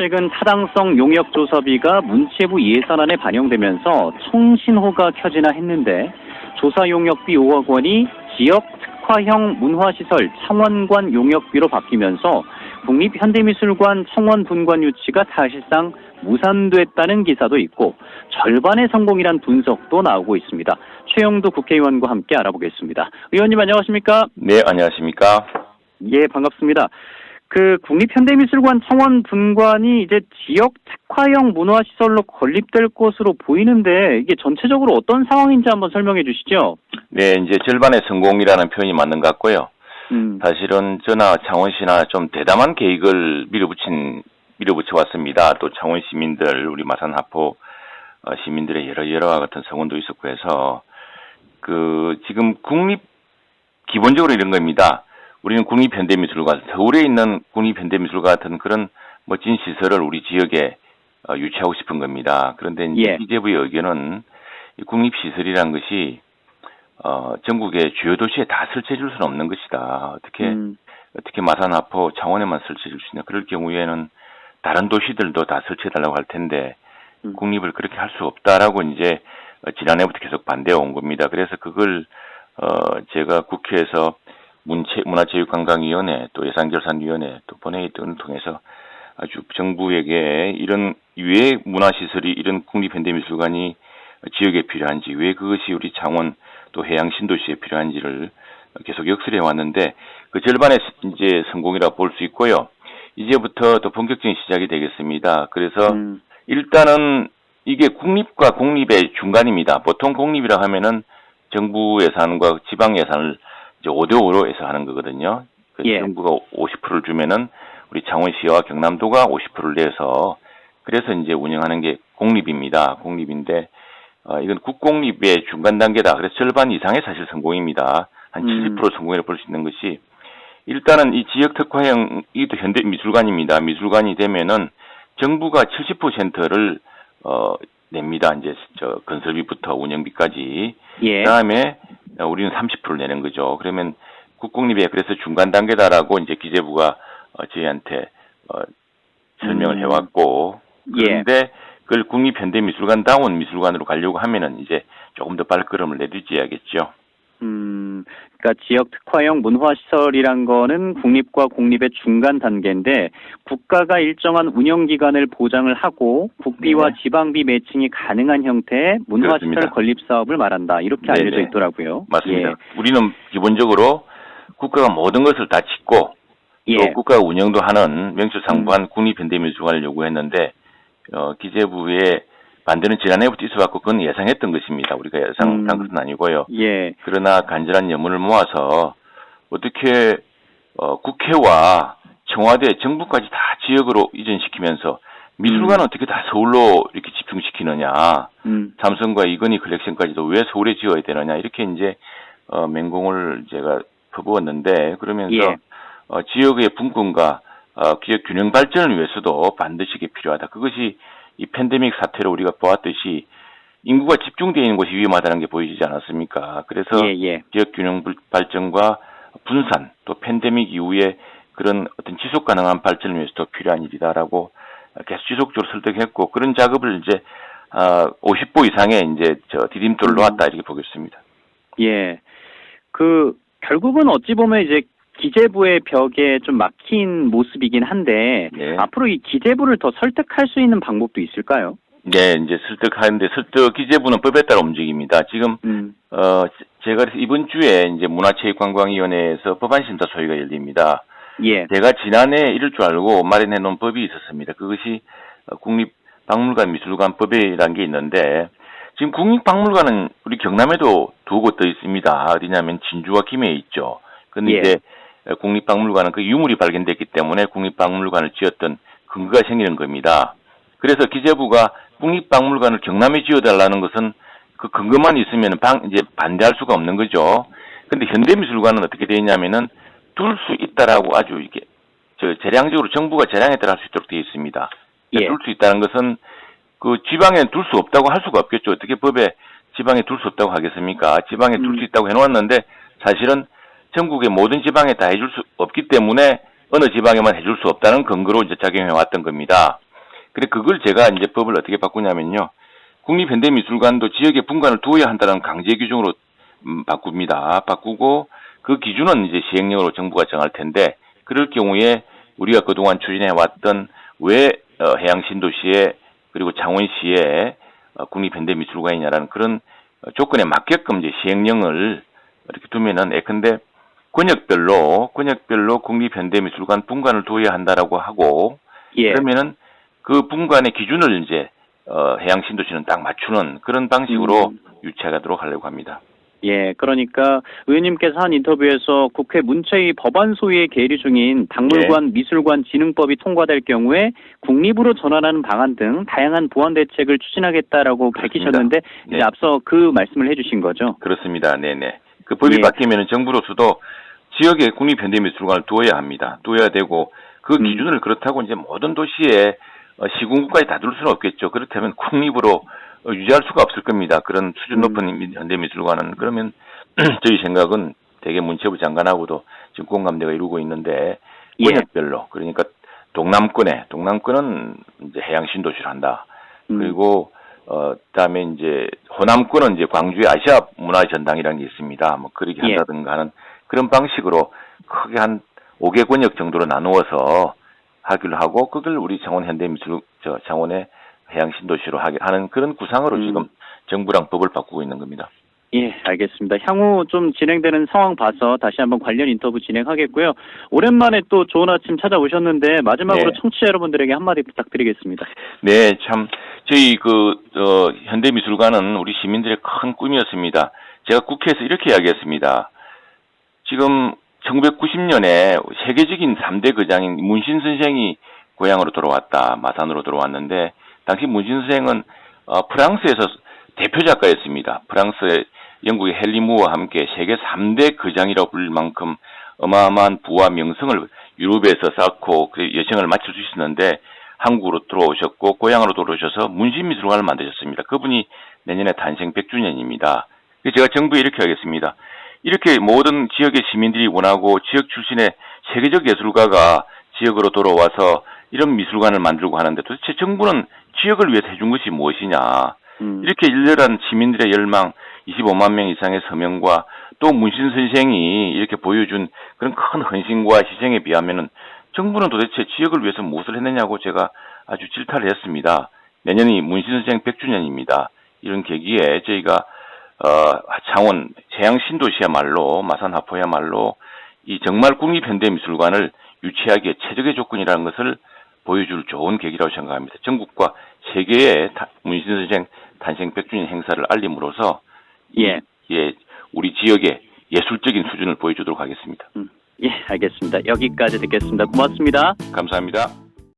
최근 타당성 용역조사비가 문체부 예산안에 반영되면서 청신호가 켜지나 했는데 조사 용역비 5억 원이 지역 특화형 문화시설 창원관 용역비로 바뀌면서 국립현대미술관 청원 분관 유치가 사실상 무산됐다는 기사도 있고 절반의 성공이란 분석도 나오고 있습니다. 최영도 국회의원과 함께 알아보겠습니다. 의원님 안녕하십니까? 네, 안녕하십니까? 예, 반갑습니다. 국립현대미술관 청원 분관이 이제 지역 특화형 문화시설로 건립될 것으로 보이는데 이게 전체적으로 어떤 상황인지 한번 설명해 주시죠. 네, 이제 절반의 성공이라는 표현이 맞는 것 같고요. 사실은 저나 창원시나 좀 대담한 계획을 밀어붙여 왔습니다. 또 창원 시민들, 우리 마산 하포 시민들의 여러 같은 성원도 있었고 해서 지금 기본적으로 이런 겁니다. 우리는 국립현대미술관, 서울에 있는 국립현대미술관 같은 그런 멋진 시설을 우리 지역에 유치하고 싶은 겁니다. 그런데 이제 기재부의 의견은 이 국립시설이란 것이 전국의 주요 도시에 다 설치해 줄 수는 없는 것이다. 어떻게 마산, 하포, 창원에만 설치해 줄 수 있냐. 그럴 경우에는 다른 도시들도 다 설치해 달라고 할 텐데 국립을 그렇게 할 수 없다라고 이제 지난해부터 계속 반대해 온 겁니다. 그래서 그걸 제가 국회에서 문화체육관광위원회 또 예산결산위원회 또 본회의 등을 통해서 아주 정부에게 이런 왜 문화시설이 이런 국립현대미술관이 지역에 필요한지 왜 그것이 우리 창원 또 해양 신도시에 필요한지를 계속 역설해 왔는데 그 절반의 이제 성공이라 볼 수 있고요. 이제부터 또 본격적인 시작이 되겠습니다. 그래서 일단은 이게 국립과 공립의 중간입니다. 보통 공립이라 하면은 정부 예산과 지방 예산을 이제 5대5로 해서 하는 거거든요. 정부가 50%를 주면은 우리 창원시와 경남도가 50%를 내서 그래서 이제 운영하는 게 공립입니다. 공립인데 이건 국공립의 중간 단계다. 그래서 절반 이상의 사실 성공입니다. 한 70% 성공이라고 볼 수 있는 것이 일단은 이 지역 특화형 이것도 현대 미술관입니다. 미술관이 되면은 정부가 70%를 냅니다. 이제 건설비부터 운영비까지. 그다음에 우리는 30%를 내는 거죠. 그러면 국공립에 그래서 중간 단계다라고 이제 기재부가 저희한테 설명을 해왔고 그런데 그걸 국립현대미술관다운 미술관으로 가려고 하면은 이제 조금 더 발걸음을 내딛어야겠죠. 그러니까 지역 특화형 문화시설이란 거는 국립과 공립의 중간 단계인데 국가가 일정한 운영 기간을 보장을 하고 국비와 지방비 매칭이 가능한 형태의 문화시설 그렇습니다. 건립 사업을 말한다. 이렇게 알려져 있더라고요. 맞습니다. 우리는 기본적으로 국가가 모든 것을 다 짓고 또 국가 운영도 하는 명실상부한 국립현대미술관을 요구했는데 기재부에 반대는 지난해부터 있어왔고 그건 예상했던 것입니다. 우리가 예상한 것은 아니고요. 그러나 간절한 염원을 모아서 어떻게 국회와 청와대, 정부까지 다 지역으로 이전시키면서 미술관은 어떻게 다 서울로 이렇게 집중시키느냐. 삼성과 이건희 컬렉션까지도 왜 서울에 지어야 되느냐. 이렇게 이제 맹공을 제가 퍼부었는데 그러면서 지역의 분권과 지역 균형 발전을 위해서도 반드시 이게 필요하다. 그것이 이 팬데믹 사태로 우리가 보았듯이 인구가 집중되어 있는 곳이 위험하다는 게 보이지 않았습니까? 그래서 지역 균형 발전과 분산 또 팬데믹 이후에 그런 어떤 지속 가능한 발전을 위해서도 필요한 일이다라고 계속 지속적으로 설득했고 그런 작업을 이제 50보 이상의 이제 디딤돌을 놓았다 이렇게 보겠습니다. 결국은 어찌 보면 이제 기재부의 벽에 좀 막힌 모습이긴 한데 앞으로 이 기재부를 더 설득할 수 있는 방법도 있을까요? 네, 이제 설득하는데 기재부는 법에 따라 움직입니다. 지금 제가 이번 주에 이제 문화체육관광위원회에서 법안심사소위가 열립니다. 제가 지난해 이럴 줄 알고 마련해 놓은 법이 있었습니다. 그것이 국립박물관 미술관법이라는 게 있는데 지금 국립박물관은 우리 경남에도 두 곳 더 있습니다. 어디냐면 진주와 김해에 있죠. 근데 이제 국립박물관은 그 유물이 발견됐기 때문에 국립박물관을 지었던 근거가 생기는 겁니다. 그래서 기재부가 국립박물관을 경남에 지어달라는 것은 그 근거만 있으면 이제 반대할 수가 없는 거죠. 근데 현대미술관은 어떻게 되어 있냐면은 둘 수 있다라고 아주 이렇게 재량적으로 정부가 재량에 따라 할 수 있도록 되어 있습니다. 둘 수 있다는 것은 그 지방에 둘 수 없다고 할 수가 없겠죠. 어떻게 법에 지방에 둘 수 없다고 하겠습니까? 지방에 둘 수 있다고 해놓았는데 사실은 전국의 모든 지방에 다 해줄 수 없기 때문에 어느 지방에만 해줄 수 없다는 근거로 이제 작용해 왔던 겁니다. 그래 그걸 제가 이제 법을 어떻게 바꾸냐면요. 국립현대미술관도 지역에 분관을 두어야 한다는 강제 규정으로 바꿉니다. 바꾸고 그 기준은 이제 시행령으로 정부가 정할 텐데 그럴 경우에 우리가 그동안 추진해 왔던 왜 해양 신도시에 그리고 창원시에 국립현대미술관이냐라는 그런 조건에 맞게끔 이제 시행령을 이렇게 두면은 예컨대 권역별로 국립현대미술관 분관을 두어야 한다라고 하고 예. 그러면은 그 분관의 기준을 이제 해양 신도시는 딱 맞추는 그런 방식으로 유치하도록 하려고 합니다. 예, 그러니까 의원님께서 한 인터뷰에서 국회 문체위 법안 소위에 계류 중인 박물관 미술관 진흥법이 통과될 경우에 국립으로 전환하는 방안 등 다양한 보완 대책을 추진하겠다라고 밝히셨는데 네. 이제 앞서 그 말씀을 해주신 거죠. 그렇습니다. 네네. 그 법이 예. 바뀌면은 정부로서도 지역에 국립현대미술관을 두어야 합니다. 두어야 되고 그 기준을 그렇다고 이제 모든 도시에 시군구까지 다 둘 수는 없겠죠. 그렇다면 국립으로 유지할 수가 없을 겁니다. 그런 수준 높은 현대미술관은. 그러면 저희 생각은 대개 문체부 장관하고도 지금 공감대가 이루고 있는데 권역별로 그러니까 동남권은 이제 해양 신도시를 한다. 그리고 그다음에 이제 호남권은 이제 광주의 아시아 문화 전당이라는 게 있습니다. 뭐 그렇게 한다든가 하는 그런 방식으로 크게 한 5개 권역 정도로 나누어서 하기로 하고 그걸 우리 창원의 해양 신도시로 하는 그런 구상으로 지금 정부랑 법을 바꾸고 있는 겁니다. 예, 알겠습니다. 향후 좀 진행되는 상황 봐서 다시 한번 관련 인터뷰 진행하겠고요. 오랜만에 또 좋은 아침 찾아오셨는데 마지막으로 청취자 여러분들에게 한마디 부탁드리겠습니다. 네, 참 저희 현대미술관은 우리 시민들의 큰 꿈이었습니다. 제가 국회에서 이렇게 이야기했습니다. 지금 1990년에 세계적인 3대 거장인 문신 선생이 고향으로 돌아왔다. 마산으로 돌아왔는데 당시 문신 선생은 프랑스에서 대표 작가였습니다. 프랑스의 영국의 헨리 무어와 함께 세계 3대 거장이라고 불릴 만큼 어마어마한 부와 명성을 유럽에서 쌓고 그 여정을 마칠 수 있었는데 한국으로 들어오셨고 고향으로 돌아오셔서 문신미술관을 만드셨습니다. 그분이 내년에 탄생 100주년입니다. 제가 정부에 이렇게 하겠습니다. 이렇게 모든 지역의 시민들이 원하고 지역 출신의 세계적 예술가가 지역으로 돌아와서 이런 미술관을 만들고 하는데 도대체 정부는 지역을 위해서 해준 것이 무엇이냐. 이렇게 일렬한 시민들의 열망 25만 명 이상의 서명과 또 문신 선생이 이렇게 보여준 그런 큰 헌신과 희생에 비하면은 정부는 도대체 지역을 위해서 무엇을 했느냐고 제가 아주 질타를 했습니다. 내년이 문신 선생 100주년입니다. 이런 계기에 저희가 창원 해양 신도시야말로 마산 하포야말로 이 정말 국립현대미술관을 유치하기에 최적의 조건이라는 것을 보여줄 좋은 계기라고 생각합니다. 전국과 세계의 문신 선생 탄생 100주년 행사를 알림으로써 우리 지역의 예술적인 수준을 보여주도록 하겠습니다. 예, 알겠습니다. 여기까지 듣겠습니다. 고맙습니다. 감사합니다.